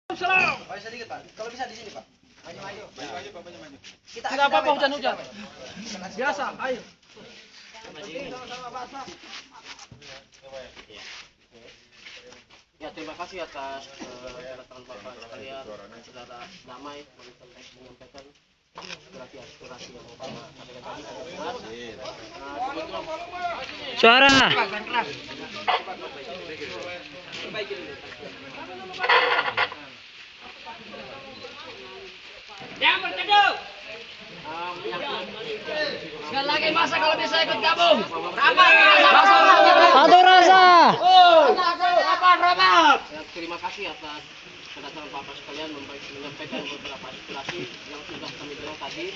Salam. Oh, sedikit Pak. Kalau bisa di sini Pak. Maju maju. Maju Pak, maju. Kita Tidak apa-apa hujan-hujan. Biasa, ayo. Ya, terima kasih atas kedatangan Bapak sekalian, saudara damai menyampaikan aspirasi yang Bapak sampaikan tadi. Suara. Jangan berteduh. Sekali lagi masa kalau bisa ikut gabung. Rapat. Satu rasa. Rapat. Ya, terima kasih atas kedatangan Bapak sekalian menyampaikan beberapa aspirasi yang sudah kami dengar tadi.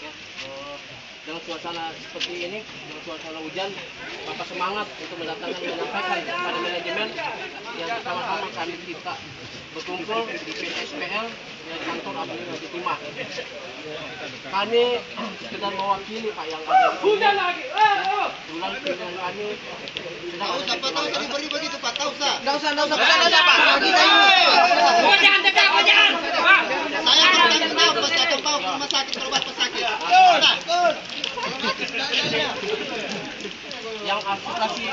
Ya, dengan suasana seperti ini, dengan suasana hujan, Bapak semangat untuk menyampaikan kepada manajemen yang sama-sama kita berkumpul di PSPL di kantor Abdi Haji Timah. Kami sekedar mewakili Pak yang ada di sini. Bulan pimpinan kami Tahu usah diberi begitu Pak, tahu usah. Nggak usah Pak. Kita ini. Oh, jangan dekat, jangan. Saya bertanggung jawab Mas atau bawa ke rumah sakit kalau Bapak sakit. Yang aspirasi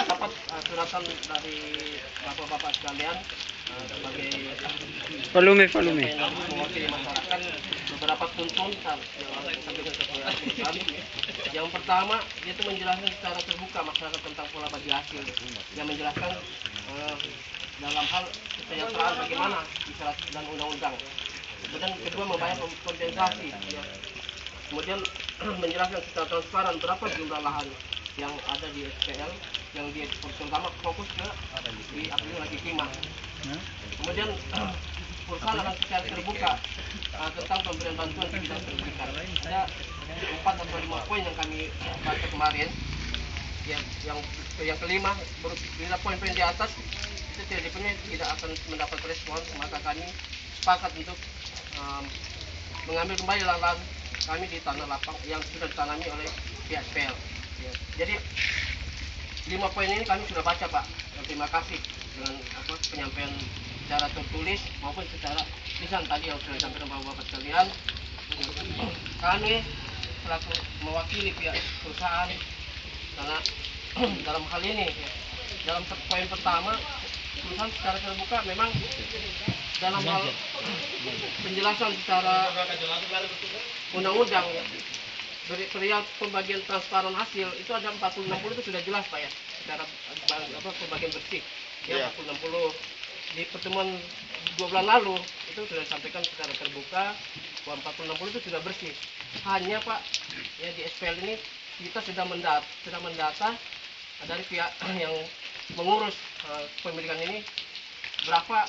dapat suratan dari bapak-bapak sekalian sebagai Volume. mewakili masyarakat beberapa tuntutan yang disampaikan kepada kami. Yang pertama yaitu menjelaskan secara terbuka masyarakat tentang pola bagi hasil yang menjelaskan dalam hal kesejahteraan bagaimana syarat dan undang-undang. Kemudian kedua membayar kompensasi. Ya. Kemudian menjelaskan secara transparan berapa jumlah lahan yang ada di SPL yang dia terutama fokus ke di Abdi Haji Timah. Kemudian perusahaan akan secara terbuka tentang pemberian bantuan di bidang pendidikan. Ada 4 atau 5 poin yang kami baca kemarin. Yang kelima, bila poin-poin di atas itu tidak akan mendapat respon, maka kami sepakat untuk mengambil kembali lahan kami di tanah lapang yang sudah ditanami oleh pihak SPL. Ya. Jadi 5 poin ini kami sudah baca Pak. Dan terima kasih dengan penyampaian secara tertulis maupun secara lisan tadi yang sudah disampaikan Bapak-bapak sekalian. Kami selaku mewakili pihak perusahaan karena dalam hal ini dalam poin pertama perusahaan secara terbuka memang dalam hal penjelasan secara undang-undang ya, perihal pembagian transparan hasil itu ada 40-60 itu sudah jelas Pak ya secara pembagian bersih ya 40-60 di pertemuan 2 bulan lalu itu sudah disampaikan secara terbuka bahwa 40-60 itu sudah bersih. Hanya Pak ya di SPL ini kita sedang mendata dari pihak yang mengurus pemilikan ini berapa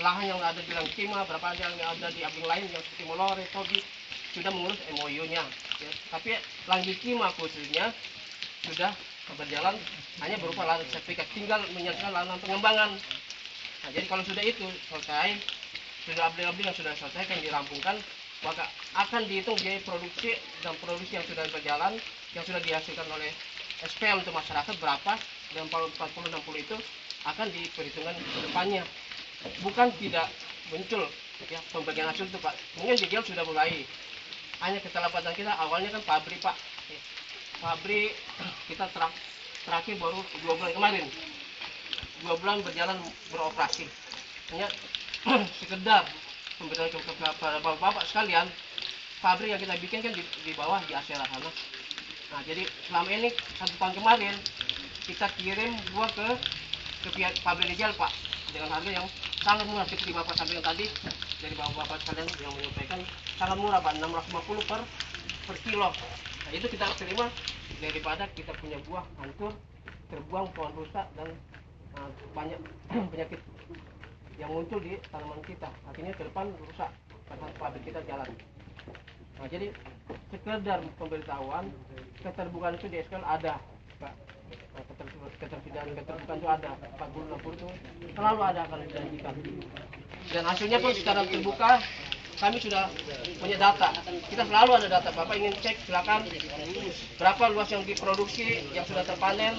lahan yang ada di Langkima, berapa yang ada di abing lain yang seperti Molore, Tobi sudah mengurus MOU-nya. Ya. Tapi Langkima khususnya sudah berjalan hanya berupa lahan sertifikat, tinggal menyelesaikan lahan pengembangan. Nah, jadi kalau sudah itu selesai, sudah abing-abing yang sudah selesai yang dirampungkan, maka akan dihitung biaya produksi dan produksi yang sudah berjalan, yang sudah dihasilkan oleh SPL untuk masyarakat berapa, dan 40-60 itu akan diperhitungkan ke depannya. Bukan tidak muncul ya pembagian hasil itu Pak. Mungkin DGL sudah mulai. Hanya keterlambatan kita awalnya kan pabrik Pak. Ya. Pabrik kita terakhir baru 2 bulan kemarin. 2 bulan berjalan beroperasi. Hanya sekedar pemberian kepada bapak-bapak sekalian, pabrik yang kita bikin kan di bawah di Asera sana. Nah, jadi selama ini 1 tahun kemarin kita kirim buah ke pihak pabrik Rijal Pak dengan harga yang sangat murah seperti Bapak sampaikan tadi dari bapak-bapak sekalian yang menyampaikan sangat murah Pak 650 per kilo. Nah, itu kita terima daripada kita punya buah hancur, terbuang pohon rusak dan banyak penyakit yang muncul di tanaman kita. Akhirnya ke depan rusak pada pabrik kita jalan. Nah, jadi sekedar pemberitahuan keterbukaan itu di SPL ada Pak. Ketersediaan keterbukaan itu ada 40-60 itu selalu ada akan dijanjikan dan hasilnya pun secara terbuka kami sudah punya data. Kita selalu ada data. Bapak ingin cek silakan berapa luas yang diproduksi yang sudah terpanen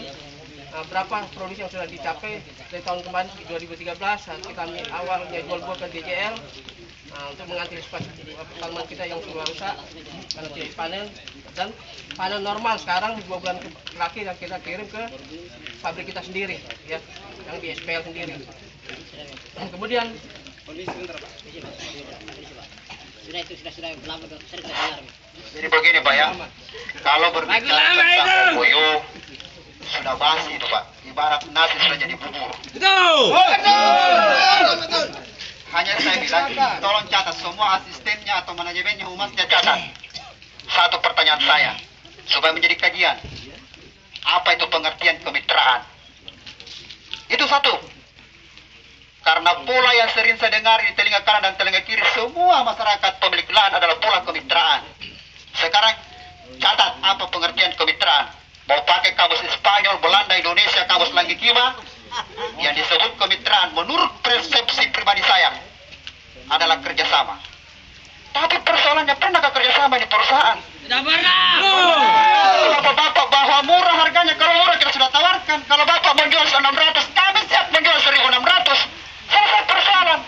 berapa produksi yang sudah dicapai dari tahun kemarin 2013 saat kami awalnya jual buah ke DJL untuk mengantisipasi tanaman kita yang sudah rusak karena tidak panen, dan panen normal sekarang 2 bulan terakhir yang kita kirim ke pabrik kita sendiri ya, yang di SPL sendiri. Kemudian Jadi begini Pak ya, kalau berbicara tentang MOU sudah basi itu Pak, ibarat nasi sudah jadi bubur. Hanya saya bilang, tolong catat semua asistennya atau manajemennya humasnya catat. Satu pertanyaan saya, supaya menjadi kajian, apa itu pengertian kemitraan? Itu satu. Karena pola yang sering saya dengar di telinga kanan dan telinga kiri, semua masyarakat pemilik lahan adalah pola kemitraan. Sekarang catat apa pengertian kemitraan. Mau pakai kamus Spanyol, Belanda, Indonesia, kamus Langgikima, yang disebut kemitraan menurut persepsi pribadi saya adalah kerjasama. Tapi persoalannya, pernahkah kerjasama di perusahaan? Tidak pernah. Kalau Bapak bahwa murah harganya, kalau murah kita sudah tawarkan. Kalau Bapak menjual 600, kami siap menjual 1.600. Selesai persoalan.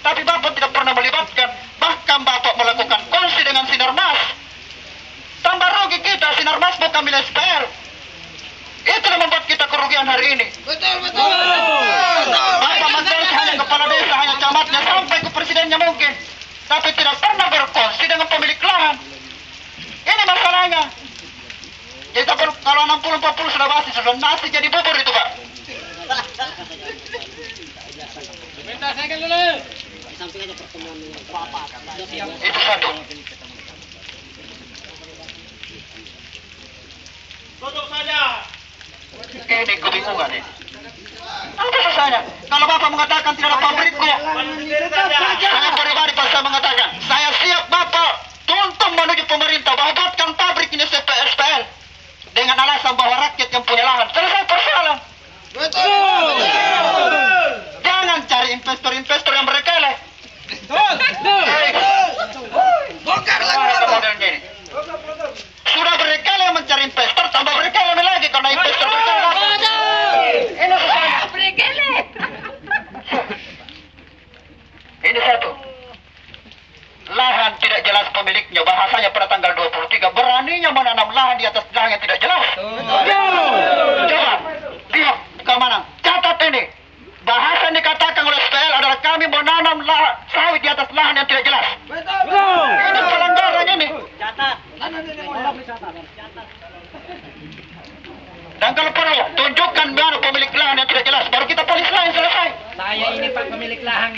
Tapi Bapak tidak pernah melibatkan. Bahkan Bapak melakukan kongsi dengan Sinarmas. Tambah rugi kita, Sinarmas bukan milik SPL. Itu yang membuat kita kerugian hari ini. Betul. Bapak Menteri hanya kepala desa, hanya camatnya, sampai ke presidennya mungkin. Tapi tidak pernah berkongsi dengan pemilik lahan. Ini masalahnya. Jadi kalau 60-40 sudah basi, sudah nasi jadi bubur itu Pak. Minta saya dulu. Itu satu. Ini kebingungan ini. Apa susahnya? Kalau Bapak mengatakan tidak ada pabrikku, saya pribadi saya mengatakan, saya siap Bapak tuntun menuju pemerintah bahwa buatkan pabrik ini SPL dengan alasan bahwa rakyat yang punya lahan. Selesai persoalan. Jangan cari investor-investor yang berkele. Bongkar lagi. Modelnya ini. Sudah berkele mencari investor, tambah berkele lagi karena investor berkele. Ini susahnya. Ini satu. Lahan tidak jelas pemiliknya, bahasanya pada tanggal 23 beraninya menanam lahan di atas lahan yang tidak jelas. Coba lihat ke mana? Catat ini. Bahasa yang dikatakan oleh SPL adalah kami menanam sawit di atas lahan yang tidak jelas. Ini pelanggaran ini. Dan kalau perlu, tunjukkan mana pemilik lahan yang tidak jelas, baru kita polis lain selesai. Saya ini Pak pemilik lahan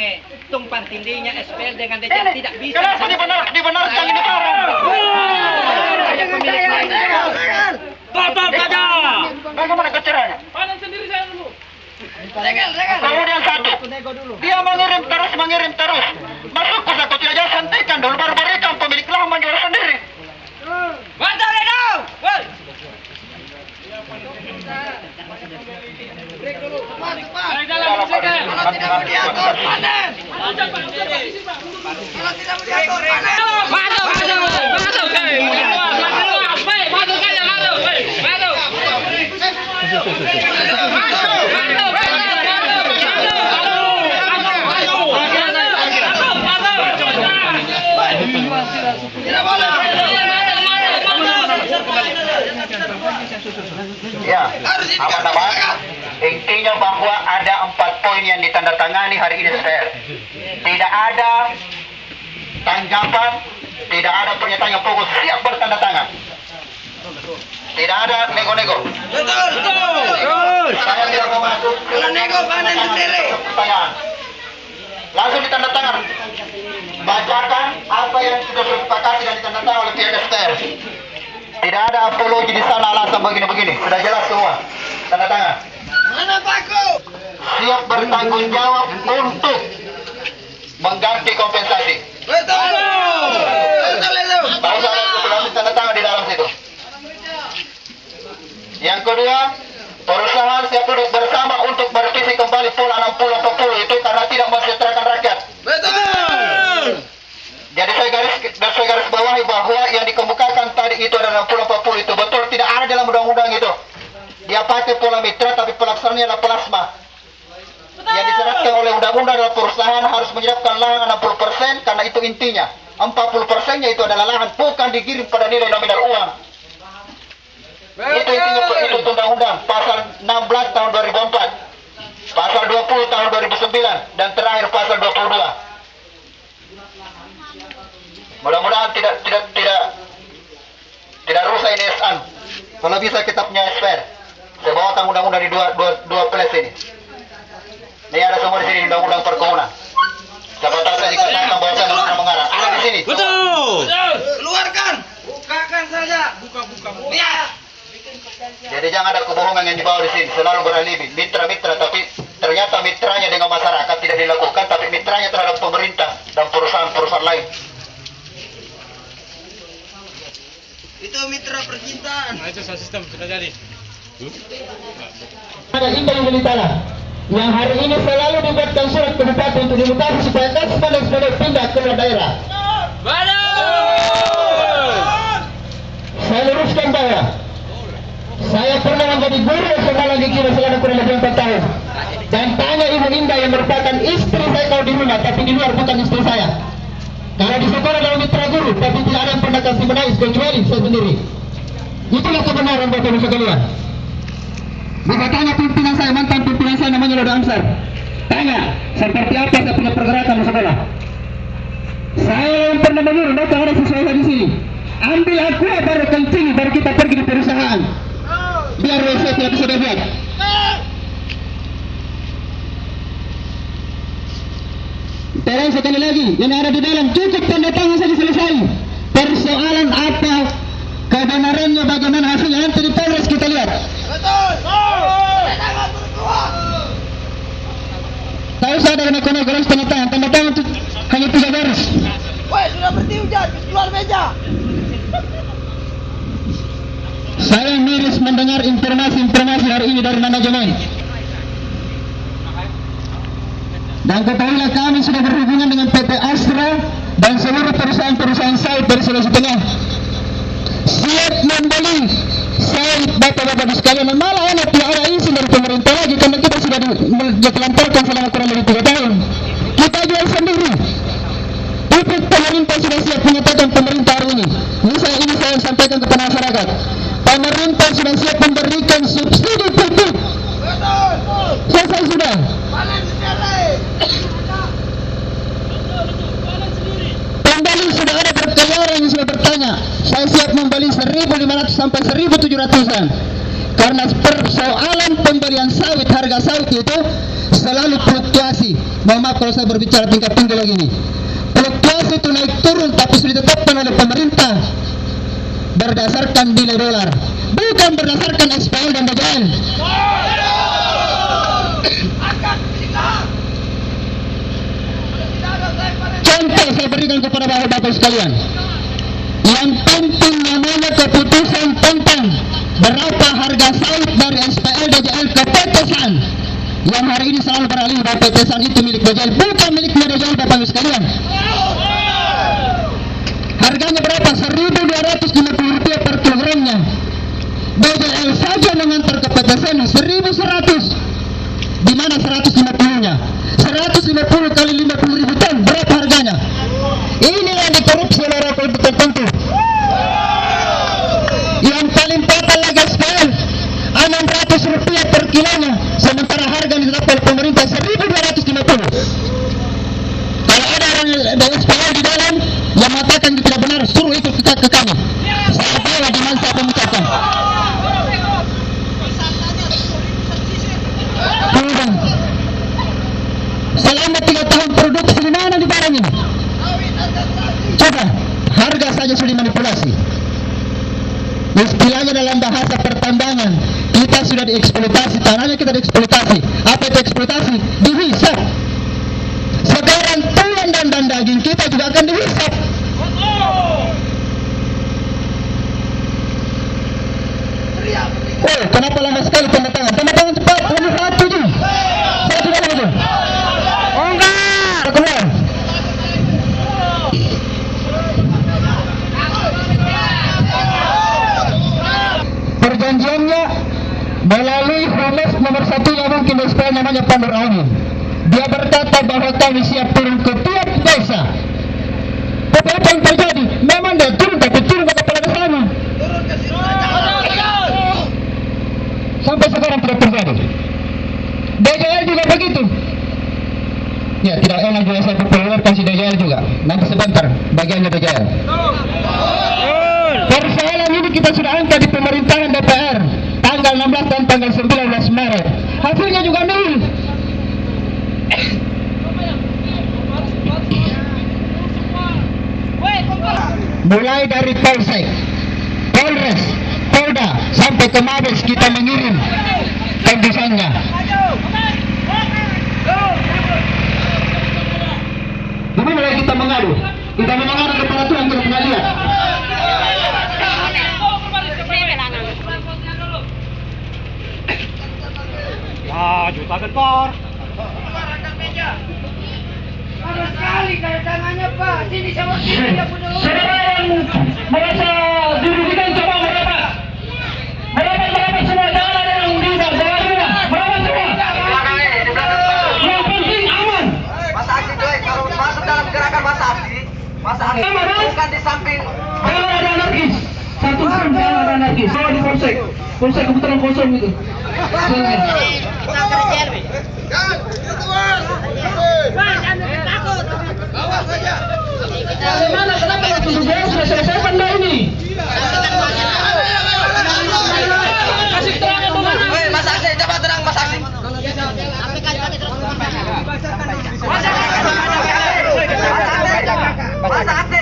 tumpang tindihnya SPL dengan Ini, DJL tidak bisa. kenapa dibenarkan ini barang? Saya pemilik lahan. Bapak pada. Bagaimana keceranya? Panen sendiri saya dulu. Kemudian satu, dia mengirim terus. Masuk ke satu tidak jelas, hentikan dulu, baru berikan pemilik lahan menjual sendiri. Mantap itu. Kalau tidak diatur, panen. Ya, aman-aman. Intinya bahwa ada 4 poin yang ditandatangani hari ini, Sir. Tidak ada tanggapan, tidak ada pernyataan yang fokus, siap bertanda tangan. Tidak ada nego-nego. Betul. Saya tidak mau masuk. Kalau nego panen sendiri. Pertanyaan. Langsung ditanda tangan. Bacakan apa yang sudah disepakati dan ditandatangani oleh pihak SPL. Tidak ada apologi di sana alasan begini-begini. Sudah jelas semua. Tanda tangan. Mana Pakku? Siap bertanggung jawab untuk mengganti kompensasi. Betul itu. Tahu saya itu sudah tanda tangan di dalam situ. Yang kedua, perusahaan siap duduk bersama untuk merevisi kembali pola 60-40 itu karena tidak mensejahterakan rakyat. Betul. Jadi saya garis bawahi bahwa yang dikemukakan tadi itu adalah 60-40 itu betul, tidak ada dalam undang-undang itu. Dia pakai pola mitra undang-undang dalam perusahaan harus menyiapkan lahan 60% karena itu intinya. 40%-nya itu adalah lahan, bukan dikirim pada nilai nominal uang. Itu intinya, itu undang-undang pasal 16 tahun 2004, pasal 20 tahun 2009, dan terakhir pasal 22. Mudah-mudahan tidak rusak ini SN. Kalau bisa kita punya SPR. Saya bawakan undang-undang di dua place ini. Ini ada semua di sini undang-undang perkebunan. Siapa tahu saya dikatakan bahwa saya mengarang. Ada di sini. Betul. Keluarkan. Bukakan saja. Buka. Lihat. Jadi jangan ada kebohongan yang dibawa di sini. Selalu beralibi. Mitra-mitra, tapi ternyata mitranya dengan masyarakat tidak dilakukan, tapi mitranya terhadap pemerintah dan perusahaan-perusahaan lain. Itu mitra percintaan. Nah, itu sistem sudah jadi. Ada Indah Beli Tanah yang hari ini selalu dibuatkan surat ke bupati untuk dimutasi supaya sepeda pindah ke luar daerah. Saya luruskan bahwa saya pernah menjadi guru sekolah di Kira selama kurang lebih 4 tahun. Dan tanya Ibu Indah yang merupakan istri saya kalau di rumah, tapi di luar bukan istri saya. Karena di sekolah adalah mitra guru, tapi tidak ada yang pernah kasih menangis kecuali saya sendiri. Itulah kebenaran Bapak Ibu sekalian. Bisa tanya pimpinan saya, mantan pimpinan saya namanya Lodo Amsar. Tanya, seperti apa saya punya pergerakan di sekolah. Saya yang pernah menyuruh, datang ada sesuatu di sini. Ambil aku baru kencing, baru kita pergi di perusahaan. Biar WC tidak bisa dibuat. Terang sekali lagi, yang ada di dalam cukup tanda tangan saja selesai. Persoalan apa, kebenarannya bagaimana hasilnya nanti di Polres kita lihat. Tak usah ada kena garis tanda tangan itu hanya 3 garis. Woi, sudah berhenti hujan, keluar meja. Saya miris mendengar informasi hari ini dari manajemen. Dan ketahuilah kami sudah berhubungan dengan PT Astra dan seluruh perusahaan-perusahaan sawit dari Sulawesi Tengah. Siap membeli sawit bapak-bapak sekalian, malah anak tidak ada izin dari pemerintah lagi karena kita sudah ditelantarkan selama kurang lebih 3 tahun. Kita jual sendiri. Pupuk pemerintah sudah siap, menyatakan pemerintah hari ini. Ini saya sampaikan kepada masyarakat. Pemerintah sudah siap memberikan subsidi pupuk. Selesai sudah. Pembeli sudah ada berkeliaran yang sudah bertanya. Saya siap membeli 1.500 sampai 1.700-an. Karena persoalan pembelian sawit, harga sawit itu selalu fluktuasi. Mohon maaf kalau saya berbicara tingkat tinggi lagi ini. Fluktuasi itu naik turun, tapi sudah ditetapkan oleh pemerintah berdasarkan nilai dolar, bukan berdasarkan SPL dan BJL. Contoh saya berikan kepada bapak-bapak sekalian. Yang penting namanya keputusan tentang berapa harga sawit dari SPL BJL ke PT San. Yang hari ini selalu beralih bahwa PT San itu milik BJL, bukan milik BJL bapak-bapak sekalian. Harganya berapa? Rp1.250 per kilogramnya. BJL saja mengantar ke PT San 1.100. Di mana 150-nya? 150 kali 50.000 ton, berapa harganya? Ini yang dikorupsi oleh orang politik tertentu. Yang paling fatal lagi SPL, Rp600 per kilonya, sementara harga yang ditetapkan oleh pemerintah 1.250. Kalau ada orang dari SPL di dalam yang mengatakan itu tidak benar, suruh ikut ke kami. Saya bawa di mana saya mengucapkan. Selama 3 tahun produksi di mana di barang ini? Coba, harga saja sudah dimanipulasi. Istilahnya dalam bahasa pertambangan, kita sudah dieksploitasi, tanahnya kita dieksploitasi. Apa itu eksploitasi? Dihisap. Sekarang tulang dan daging kita juga akan dihisap. Oh, kenapa lama sekali tanda tangan? Tanda tangan cepat, ini 1 Saya tidak lagi. Oh enggak. Keluar. Perjanjiannya melalui Humas nomor 1 yang mungkin SPL namanya Pandur Angin. Dia berkata bahwa kami siap turun ke tiap desa. Tapi apa yang terjadi? Memang dia turun, tapi turun ke kepala desanya. Sampai sekarang tidak terjadi. DJL juga begitu. Ya, tidak enak juga saya populerkan si DJL juga. Nanti sebentar bagiannya DJL. Persoalan ini kita sudah angkat di pemerintahan DPR tanggal 16 dan tanggal 19 Maret. Hasilnya juga nol. Mulai dari Polsek, Polres, Polda sampai ke Mabes kita mengirim tembusannya. Jadi mulai kita mengadu kepada Tuhan ke pengadilan. Juta gempor. Panas sekali kayak tangannya Pak. Sini sama sini ya pun dulu. Saudara yang merasa dirugikan coba merapat. Merapat semua, jangan ada yang meninggal, jangan ada. Merapat semua. Yang penting aman. Masa aksi doi, kalau masuk dalam gerakan masa aksi bukan di samping. Jangan ada anarkis. Satu pun jangan ada anarkis. Saya di polsek. Polsek kebetulan kosong itu. Bagaimana? Kenapa nggak tutup jalan? Sudah selesaikan dah ini. Kasih keterangan dulu. Mas aksi, coba terang Mas aksi. Masa aksi.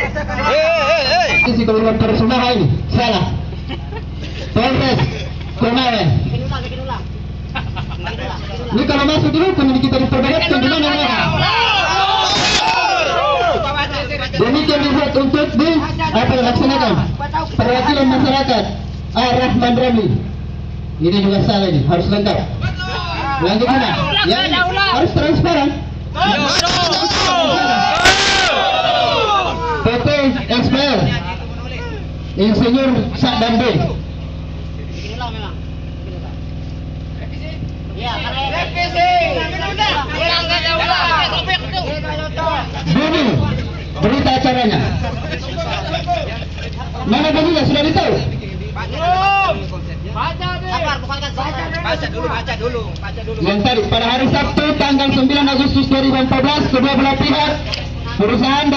Isi keluar personal ini salah. Polres Konawe. Ini kalau masuk dulu kemudian kita diperdebatkan di mana ya? Demikian dibuat untuk dilaksanakan perwakilan masyarakat Rahman Ramli. Ini juga salah ini, harus lengkap. Lanjut mana? Ya, harus transparan. PT SPL Insinyur Sadam B. Bumi, berita acaranya. Mana bunyinya sudah ditahu? Baca dulu. Yang tadi pada hari Sabtu tanggal 9 Agustus 2014 kedua belah pihak perusahaan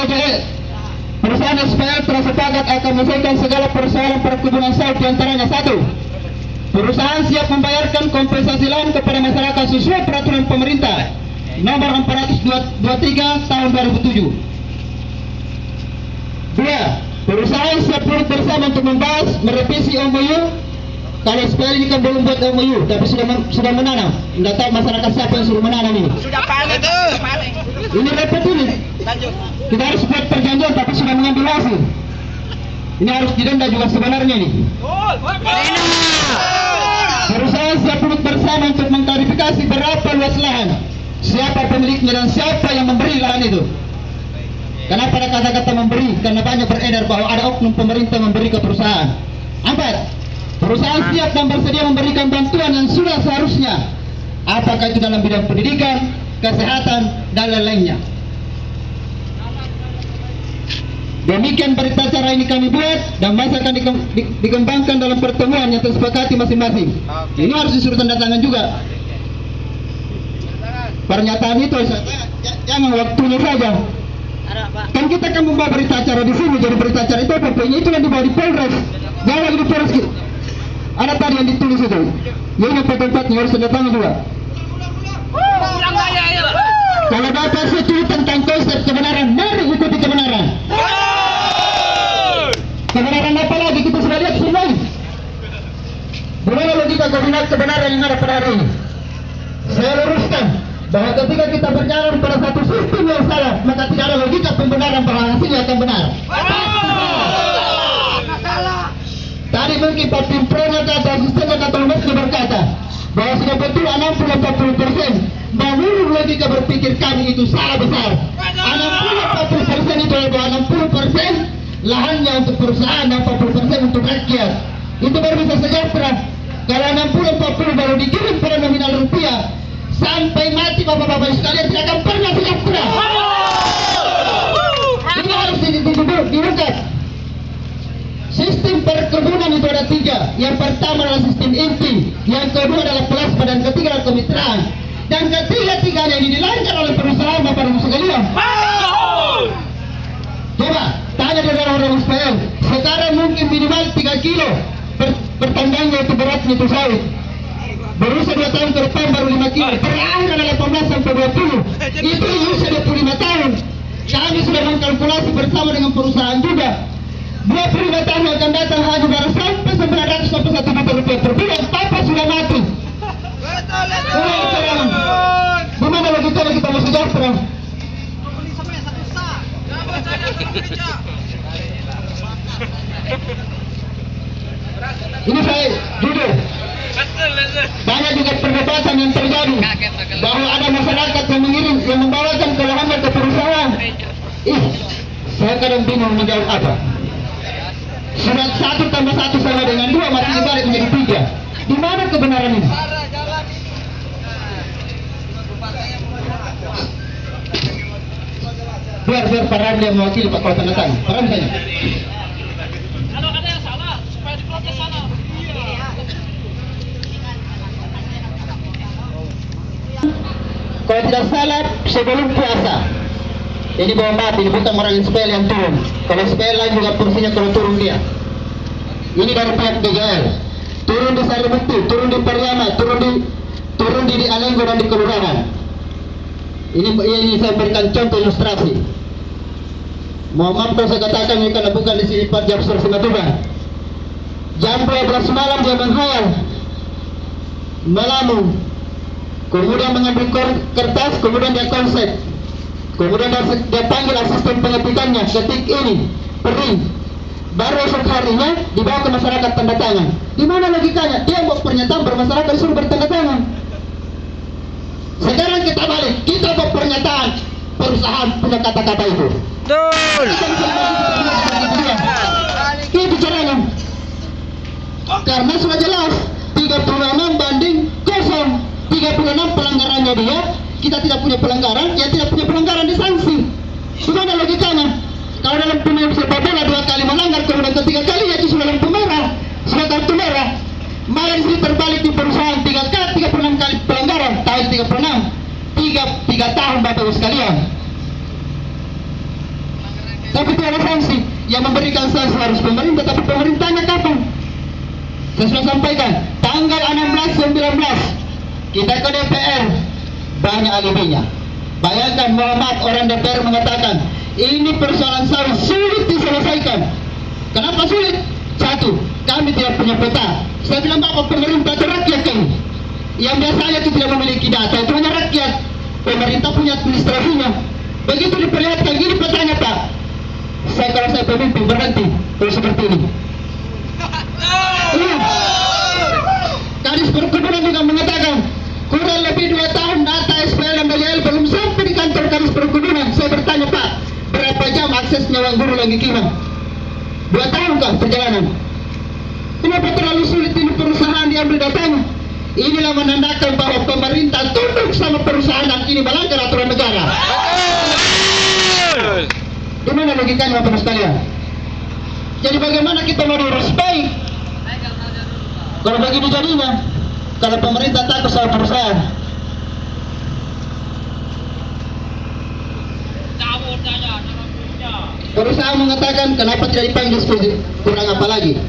SPL telah sepakat akan menyelesaikan segala persoalan perkebunan sawit di antaranya. 1. Perusahaan siap membayarkan kompensasi lahan kepada masyarakat sesuai peraturan pemerintah nomor 423 tahun 2007. 2. Perusahaan siap turut bersama untuk membahas merevisi MOU. Kalau SPL ini kan belum buat MOU, tapi sudah menanam. Tidak tahu masyarakat siapa yang suruh menanam ini. Sudah panen. Ini repot ini. Kita harus buat perjanjian, tapi sudah mengambil hasil. Ini harus didenda juga sebenarnya ini. Perusahaan siap turut bersama untuk mengklarifikasi berapa luas lahan, siapa pemiliknya dan siapa yang memberi lahan itu. Kenapa ada kata-kata memberi? Karena banyak beredar bahwa ada oknum pemerintah memberi ke perusahaan. 4. Perusahaan siap dan bersedia memberikan bantuan yang sudah seharusnya, apakah itu dalam bidang pendidikan, kesehatan, dan lain-lainnya. Demikian berita acara ini kami buat dan masih akan dikembangkan dalam pertemuan yang tersepakati masing-masing. Ini harus disuruh tanda tangan juga. Pernyataan itu jangan waktunya saja. Kan kita akan membawa berita acara di sini, jadi berita acara itu apa? Itu yang dibawa di Polres. Jangan lagi di Polres gitu. Ada tadi yang ditulis itu. Ini tempatnya harus tanda tangan juga. Kalau Bapak setuju tentang konsep kebenaran, mari ikuti kebenaran. Kebenaran apa lagi? Kita sudah lihat semua. Bagaimana logika kebenaran yang ada pada hari ini? Saya luruskan bahwa ketika kita berjalan pada satu sistem yang salah, maka tidak ada logika pembenaran bahwa hasilnya akan benar. Tadi mungkin Pak Pimpronya atau asistennya atau Mesnya berkata bahwa sudah betul 60-40%. Menurut logika berpikir kami itu salah besar. 60-40% itu adalah 60% lahannya untuk perusahaan dan 40% untuk rakyat. Itu baru bisa sejahtera. Kalau 60-40 baru dikirim pada nominal rupiah, sampai mati bapak-bapak sekalian tidak Yang pertama adalah sistem inti, yang kedua adalah plasma, dan ketiga adalah kemitraan. Dan ketiga-tiganya ini dilanggar oleh perusahaan Bapak Ibu sekalian. Coba tanya dari orang SPL. Sekarang mungkin minimal 3 kilo pertandangnya itu beratnya itu sawit. Berusia 2 tahun ke depan baru 5 kilo. Terakhir adalah 18 sampai 20. Itu usia 25 tahun. Kami sudah mengkalkulasi bersama dengan perusahaan juga. 25 tahun akan datang haji baru sampai 900 sampai 1 juta rupiah per bulan. Papa sudah mati. Bagaimana logikanya kita mau sejahtera? Ini saya jujur. Banyak juga perdebatan yang terjadi bahwa ada masyarakat yang mengirim, yang membawakan keluhannya ke perusahaan. Saya kadang bingung menjawab apa. Surat 1 tambah 1 sama dengan 2 masih dibalik menjadi 3. Di mana kebenaran ini? Biar para yang mewakili Pak Kepala Tanda Tangan. Para misalnya. Kalau ada yang salah, supaya diprotes sana. Kalau tidak salah sebelum puasa. Ini bawa maaf, ini bukan orang SPL yang turun. Kalau SPL lain juga porsinya kalau turun dia. Ini dari pihak DGL. Turun di Saribukti, turun di Pariama, turun di Alenggo dan di Kelurahan. Ini saya berikan contoh ilustrasi. Mohon maaf kalau saya katakan ini karena bukan di sini Pak Japsur Simatubang. Jam 12 malam dia menghayal, melamun, kemudian mengambil kertas, kemudian dia konsep, kemudian dia panggil asisten pengetikannya, ketik ini, pering. Baru esok harinya dibawa ke masyarakat tanda tangan. Di mana logikanya? Dia buat pernyataan bermasyarakat disuruh bertanda tangan. Sekarang kita balik, kita buat pernyataan, perusahaan punya kata-kata itu. Itu caranya. Karena sudah jelas 36 banding 0. 36 pelanggarannya dia, kita tidak punya pelanggaran, dia tidak punya pelanggaran disanksi. Sudah ada logikanya. Kalau dalam pemain sepak bola 2 kali melanggar, kemudian ketiga kalinya itu sudah lampu merah, sudah kartu merah. Malah di sini terbalik di perusahaan 36 kali pelanggaran, tahun 36, 3 tahun Bapak Ibu sekalian. Tapi tidak ada sanksi. Yang memberikan sanksi harus pemerintah, tapi pemerintahnya kapan? Saya sudah sampaikan, tanggal 16-19 kita ke DPR, banyak alibinya. Bayangkan Muhammad orang DPR mengatakan ini persoalan sawit sulit diselesaikan. Kenapa sulit? 1, kami tidak punya peta. Saya bilang Bapak pemerintah itu rakyat kami. Yang biasanya itu tidak memiliki data, itu hanya rakyat. Pemerintah punya administrasinya. Begitu diperlihatkan gini petanya Pak. Kalau saya pemimpin berhenti kalau seperti ini. Kadis Perkebunan juga mengatakan kurang lebih 2 tahun data SPL dan DGL belum sampai di kantor Kadis Perkebunan. Saya bertanya Pak, berapa jam aksesnya Wang Guru lagi kira? 2 tahun kah perjalanan? Kenapa terlalu sulit ini perusahaan diambil datanya? Inilah menandakan bahwa pemerintah tunduk sama perusahaan dan ini melanggar aturan negara. Di mana logikanya Bapak sekalian? Jadi bagaimana kita mau diurus baik? Kalau begini jadinya, kalau pemerintah takut sama perusahaan. Perusahaan mengatakan kenapa tidak dipanggil kurang apa lagi?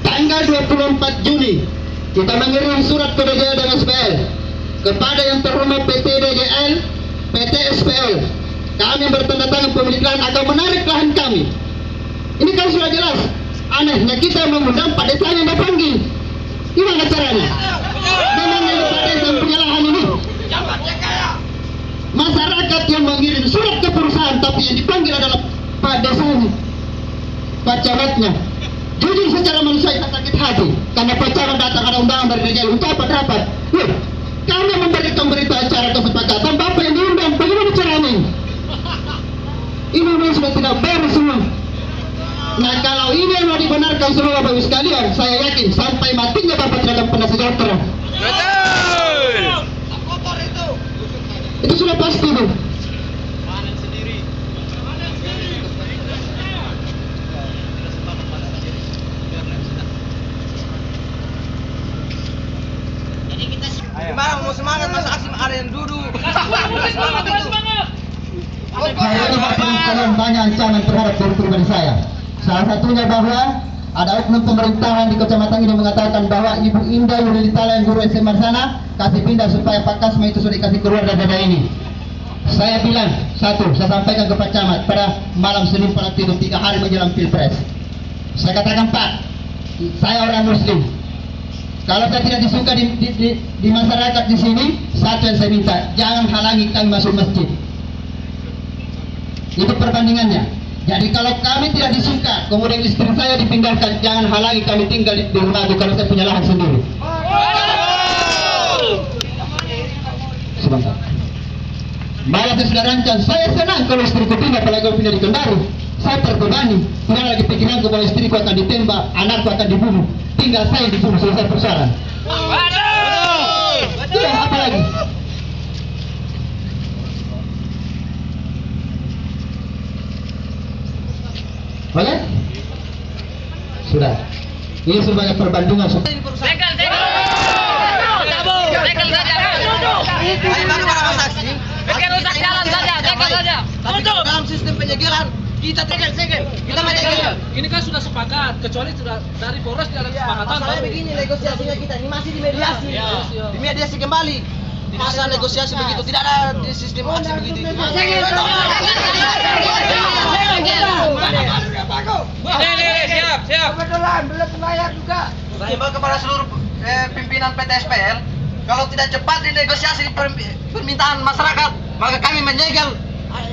Tanggal 24 Juni kita mengirim surat ke DGL dan SPL kepada yang terhormat PT DGL, PT SPL. Kami bertanda tangan pemilikan akan menarik lahan kami. Ini kan sudah jelas. Anehnya kita mengundang Pak Desa yang dipanggil. Gimana caranya? Memang yang Pak Desa punya lahan ini. Masyarakat yang mengirim surat ke perusahaan, tapi yang dipanggil adalah Pak Desanya, Pak Camatnya. Jujur secara manusia kita sakit hati karena Pak Camat datang ada undangan dari DGL untuk apa rapat. Kami memberikan berita acara kesepakatan, Bapak yang diundang. Bagaimana caranya? Ini memang sudah tidak beres semua. Nah kalau ini yang mau dibenarkan semua Bapak Ibu sekalian, saya yakin sampai matinya Bapak tidak akan pernah sejahtera. Itu sudah pasti tuh. Saya itu kalian banyak ancaman terhadap diri pribadi saya. Salah satunya bahwa ada oknum pemerintahan di kecamatan ini mengatakan bahwa Ibu Indah Yulitala yang guru SMA sana kasih pindah supaya Pak Kasma itu sudah dikasih keluar dari dada ini. Saya bilang, satu, saya sampaikan ke Pak Camat pada malam Senin pada tidur 3 hari menjelang Pilpres. Saya katakan, Pak, saya orang Muslim. Kalau saya tidak disuka di masyarakat di sini, satu yang saya minta, jangan halangi kami masuk masjid. Itu perbandingannya. Jadi kalau kami tidak disuka, kemudian istri saya dipindahkan, jangan halangi kami tinggal di rumah itu kalau saya punya lahan sendiri. Sebentar. Malah saya sudah rancang, saya senang kalau istriku pindah, apalagi kalau pindah di Kendari. Saya terbebani, tidak lagi pikiranku bahwa istriku akan ditembak, anakku akan dibunuh. Tinggal saya dibunuh, selesai persoalan. Iya, apa lagi? Oke? Sudah. Ini sebagai perbandingan. Dalam sistem penyegelan kita segel. Kita menyegal. Ini kan sudah sepakat, kecuali sudah dari Polres tidak ada kesepakatan. Masalahnya begini, negosiasinya kita ini masih di mediasi. Di mediasi kembali. Masa negosiasi begitu, tidak ada di sistem aksi begitu. Siap. Kebetulan belum bayar juga. Saya himbau kepada seluruh pimpinan PT SPL, kalau tidak cepat dinegosiasi permintaan masyarakat, maka kami menyegel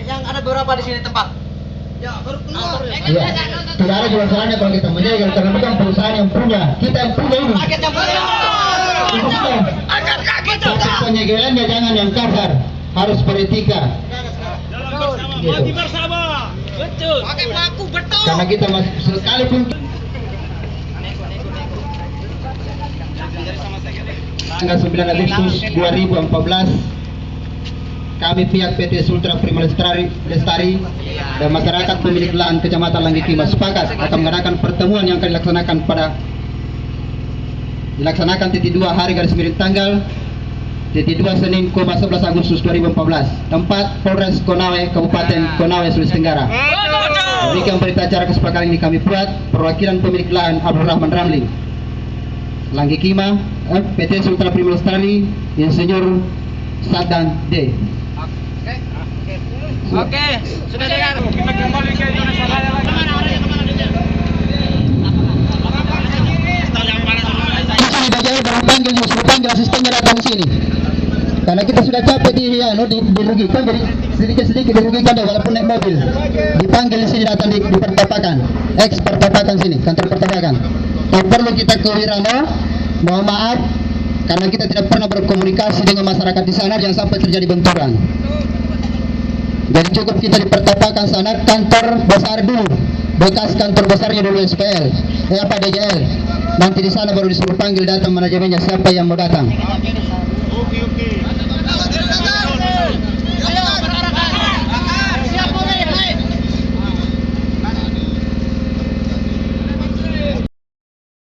yang ada beberapa di sini tempat. Ya, baru keluar. Iya. Tidak ada juga salahnya kalau kita menyegel karena bukan perusahaan yang punya, kita yang punya ini. Rakyat yang punya. Itu sudah. Tapi penyegelannya jangan yang kasar, harus beretika. Gitu. Betul. Karena kita masih sekalipun tanggal 9 Agustus 2014 kami pihak PT Sultra Prima Lestari dan masyarakat pemilik lahan Kecamatan Langgikima sepakat akan mengadakan pertemuan yang akan dilaksanakan titik 2 hari garis miring tanggal titik 2 Senin 11 Agustus 2014 tempat Polres Konawe Kabupaten Konawe Sulawesi Tenggara. Demikian berita acara kesepakatan ini kami buat perwakilan pemilik lahan Abdul Rahman Ramli Langgikima PT Sultra Prima Lestari Insinyur Sadang D. Oke, sudah dengar. Kita kembali ke Indonesia Raya lagi. Sudah panggil asistennya datang sini. Karena kita sudah capek dirugikan, jadi sedikit dirugikan deh, walaupun naik mobil. Dipanggil di sini datang di pertapakan, pertapakan sini, kantor pertapakan. Tak perlu kita ke Wirano, mohon maaf, karena kita tidak pernah berkomunikasi dengan masyarakat di sana, jangan sampai terjadi benturan. Jadi cukup kita di pertapakan sana, kantor besar dulu, bekas kantor besarnya dulu SPL, DJL. Nanti di sana baru disuruh panggil datang manajemennya siapa yang mau datang.